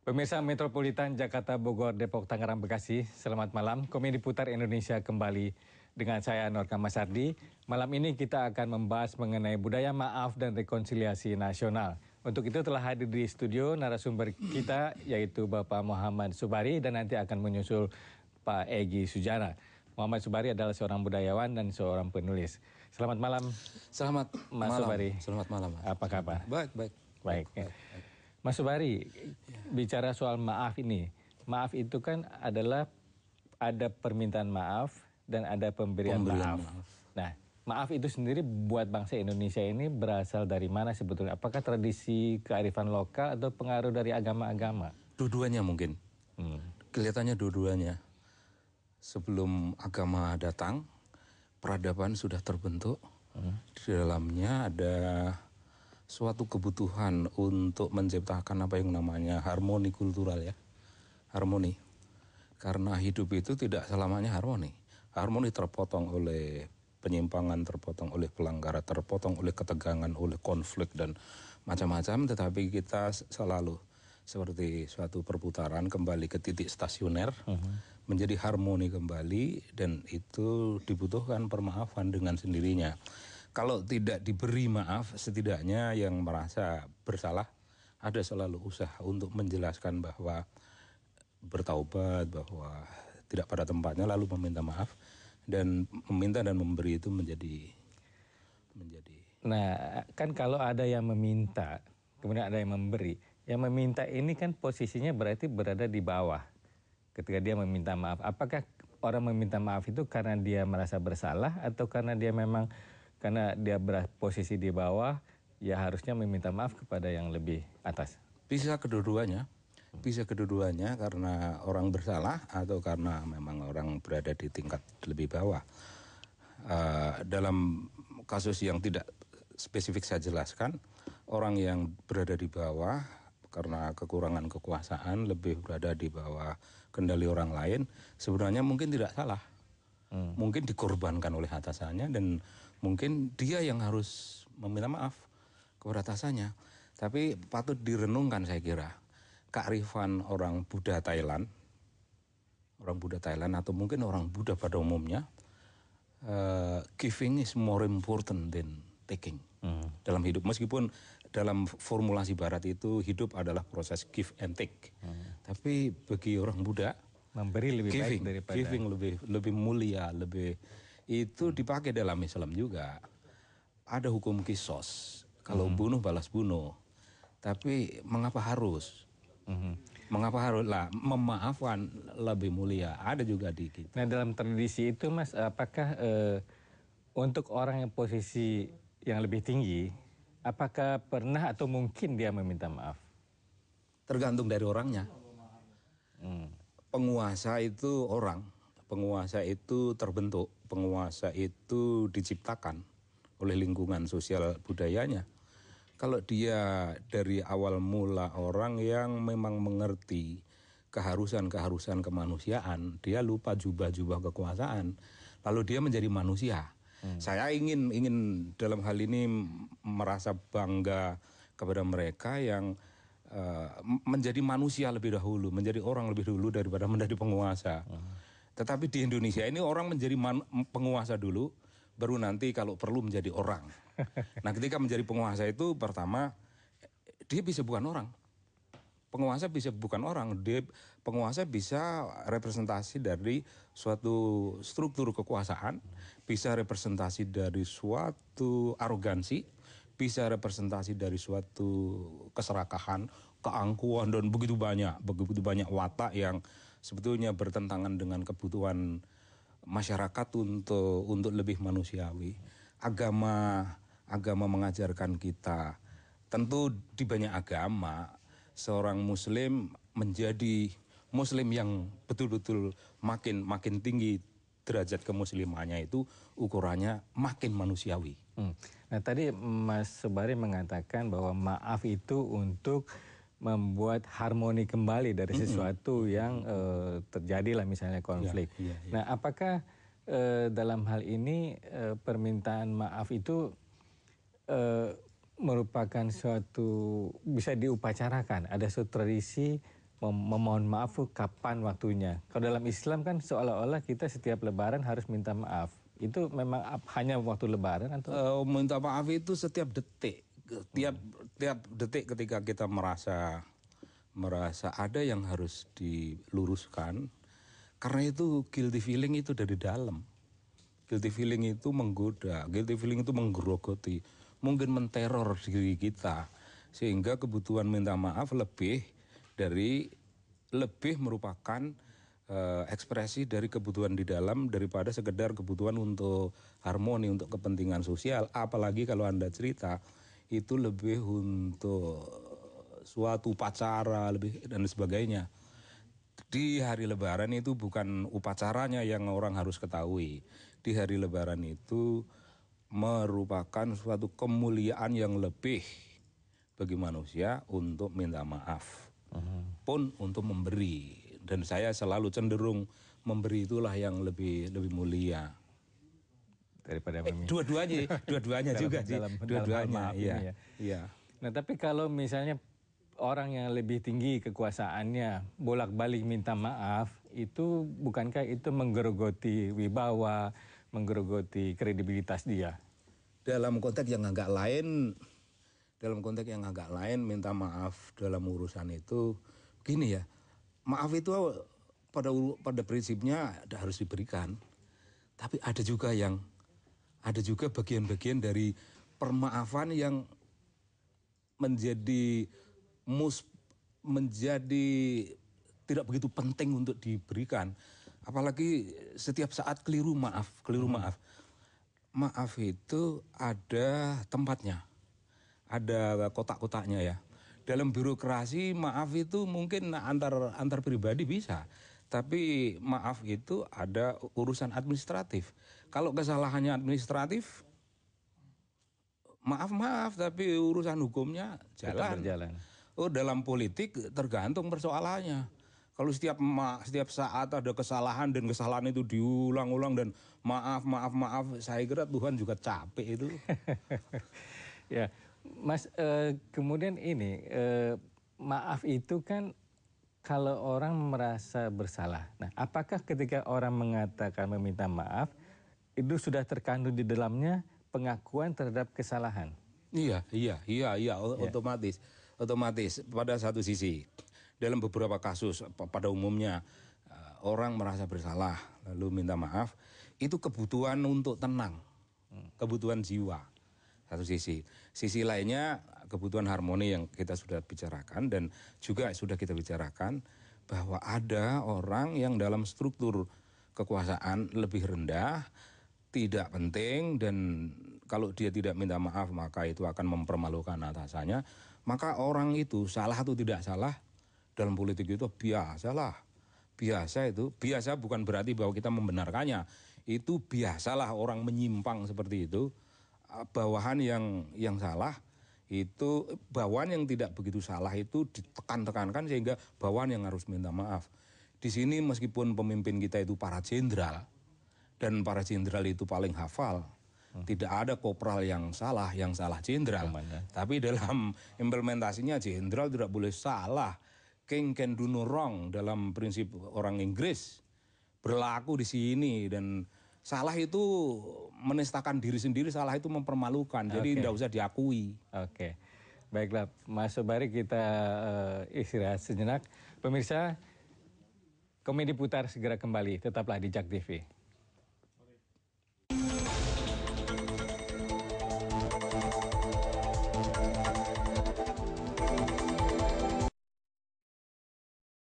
Pemirsa Metropolitan Jakarta, Bogor, Depok, Tangerang, Bekasi, selamat malam. Komedi Putar Indonesia kembali dengan saya Norka Masardi. Malam ini kita akan membahas mengenai budaya maaf dan rekonsiliasi nasional. Untuk itu telah hadir di studio narasumber kita yaitu Bapak Muhammad Subari dan nanti akan menyusul Pak Egy Sujana. Muhammad Subari adalah seorang budayawan dan seorang penulis. Selamat malam. Selamat Mas malam. Subari. Selamat malam. Apa kabar? Baik. Mas Subari, bicara soal maaf ini, maaf itu kan adalah ada permintaan maaf dan ada pemberian maaf. Nah, maaf itu sendiri buat bangsa Indonesia ini berasal dari mana sebetulnya? Apakah tradisi kearifan lokal atau pengaruh dari agama-agama? Dua-duanya mungkin. Kelihatannya dua-duanya. Sebelum agama datang, peradaban sudah terbentuk. Di dalamnya ada suatu kebutuhan untuk menciptakan apa yang namanya harmoni kultural ya. Harmoni. Karena hidup itu tidak selamanya harmoni. Harmoni terpotong oleh penyimpangan, terpotong oleh pelanggaran, terpotong oleh ketegangan, oleh konflik dan macam-macam. Tetapi kita selalu seperti suatu perputaran kembali ke titik stasioner, menjadi harmoni kembali dan itu dibutuhkan permaafan dengan sendirinya. Kalau tidak diberi maaf, setidaknya yang merasa bersalah ada selalu usaha untuk menjelaskan bahwa bertaubat, bahwa tidak pada tempatnya lalu meminta maaf dan meminta dan memberi itu menjadi. Nah, kan kalau ada yang meminta, kemudian ada yang memberi, yang meminta ini kan posisinya berarti berada di bawah ketika dia meminta maaf. Apakah orang meminta maaf itu karena dia merasa bersalah atau karena dia memang karena dia berposisi di bawah, ya harusnya meminta maaf kepada yang lebih atas? Bisa kedua-duanya karena orang bersalah atau karena memang orang berada di tingkat lebih bawah. Dalam kasus yang tidak spesifik saya jelaskan, orang yang berada di bawah karena kekurangan kekuasaan lebih berada di bawah kendali orang lain, sebenarnya mungkin tidak salah. Mungkin dikorbankan oleh atasannya dan mungkin dia yang harus meminta maaf kepada atasannya. Tapi patut direnungkan saya kira. Kearifan orang Buddha Thailand atau mungkin orang Buddha pada umumnya, giving is more important than taking dalam hidup. Meskipun dalam formulasi barat itu hidup adalah proses give and take. Tapi bagi orang Buddha, memberi lebih baik daripada giving lebih mulia, itu dipakai dalam Islam juga. Ada hukum kisos, kalau bunuh balas bunuh. Tapi mengapa harus? Mengapa harus lah memaafkan lebih mulia? Ada juga di kita. Nah, dalam tradisi itu Mas, apakah untuk orang yang posisi yang lebih tinggi, apakah pernah atau mungkin dia meminta maaf? Tergantung dari orangnya. Penguasa itu orang, penguasa itu terbentuk, penguasa itu diciptakan oleh lingkungan sosial budayanya. Kalau dia dari awal mula orang yang memang mengerti keharusan-keharusan kemanusiaan, dia lupa jubah-jubah kekuasaan, lalu dia menjadi manusia. Saya ingin dalam hal ini merasa bangga kepada mereka yang menjadi manusia lebih dahulu, menjadi orang lebih dulu daripada menjadi penguasa. Tetapi di Indonesia ini orang menjadi penguasa dulu, baru nanti kalau perlu menjadi orang. Nah, ketika menjadi penguasa itu pertama dia bisa bukan orang. Penguasa bisa bukan orang, penguasa bisa representasi dari suatu struktur kekuasaan, bisa representasi dari suatu arogansi, bisa representasi dari suatu keserakahan, keangkuhan dan begitu banyak watak yang sebetulnya bertentangan dengan kebutuhan masyarakat untuk lebih manusiawi. Agama mengajarkan kita, tentu di banyak agama seorang muslim menjadi muslim yang betul-betul makin tinggi derajat kemuslimannya itu ukurannya makin manusiawi. Nah, tadi Mas Subari mengatakan bahwa maaf itu untuk membuat harmoni kembali dari sesuatu yang terjadi lah misalnya konflik. Nah, apakah dalam hal ini permintaan maaf itu merupakan suatu bisa diupacarakan, ada suatu tradisi memohon maaf kapan waktunya? Kalau dalam Islam kan seolah-olah kita setiap Lebaran harus minta maaf. Itu memang hanya waktu Lebaran atau? Minta maaf itu setiap detik, tiap detik ketika kita merasa ada yang harus diluruskan. Karena itu guilty feeling itu dari dalam. Guilty feeling itu menggoda, guilty feeling itu menggerogoti, mungkin menteror diri kita. Sehingga kebutuhan minta maaf lebih merupakan ekspresi dari kebutuhan di dalam daripada sekedar kebutuhan untuk harmoni, untuk kepentingan sosial. Apalagi kalau Anda cerita, itu lebih untuk suatu upacara lebih dan sebagainya. Di hari Lebaran itu bukan upacaranya yang orang harus ketahui. Di hari Lebaran itu merupakan suatu kemuliaan yang lebih bagi manusia untuk minta maaf. Pun untuk memberi. Dan saya selalu cenderung memberi itulah yang lebih mulia. Daripada meminta. Dua-duanya juga sih. Dua-duanya, iya. Ya. Nah, tapi kalau misalnya orang yang lebih tinggi kekuasaannya bolak-balik minta maaf, itu bukankah itu menggerogoti wibawa, menggerogoti kredibilitas dia? Dalam konteks yang agak lain, minta maaf dalam urusan itu gini ya. Maaf itu pada prinsipnya harus diberikan. Tapi ada juga bagian-bagian dari permaafan yang menjadi tidak begitu penting untuk diberikan. Apalagi setiap saat keliru maaf. Maaf itu ada tempatnya. Ada kotak-kotaknya ya. Dalam birokrasi maaf itu mungkin antar pribadi bisa. Tapi maaf itu ada urusan administratif. Kalau kesalahannya administratif, maaf, tapi urusan hukumnya jalan. Dalam politik tergantung persoalannya. Kalau setiap saat ada kesalahan dan kesalahan itu diulang-ulang dan maaf, saya kira Tuhan juga capek itu. Ya, Mas, kemudian ini maaf itu kan kalau orang merasa bersalah. Nah, apakah ketika orang mengatakan meminta maaf itu sudah terkandung di dalamnya pengakuan terhadap kesalahan? Iya, otomatis pada satu sisi. Dalam beberapa kasus pada umumnya orang merasa bersalah lalu minta maaf, itu kebutuhan untuk tenang, kebutuhan jiwa. Satu sisi. Sisi lainnya kebutuhan harmoni yang kita sudah bicarakan dan juga sudah kita bicarakan bahwa ada orang yang dalam struktur kekuasaan lebih rendah, tidak penting, dan kalau dia tidak minta maaf maka itu akan mempermalukan atasannya. Maka orang itu salah atau tidak salah dalam politik itu biasalah. Biasa bukan berarti bahwa kita membenarkannya. Itu biasalah orang menyimpang seperti itu. Bawahan yang salah itu, bawahan yang tidak begitu salah itu ditekan-tekankan sehingga bawahan yang harus minta maaf. Di sini meskipun pemimpin kita itu para jenderal dan para jenderal itu paling hafal. Tidak ada kopral yang salah jenderal. Tapi dalam implementasinya jenderal tidak boleh salah. King can do no wrong dalam prinsip orang Inggris berlaku di sini, dan salah itu menistakan diri sendiri, salah itu mempermalukan. Jadi tidak usah diakui. Oke. Baiklah, Mas Sobari, kita istirahat sejenak. Pemirsa, Komedi Putar segera kembali. Tetaplah di JAK TV.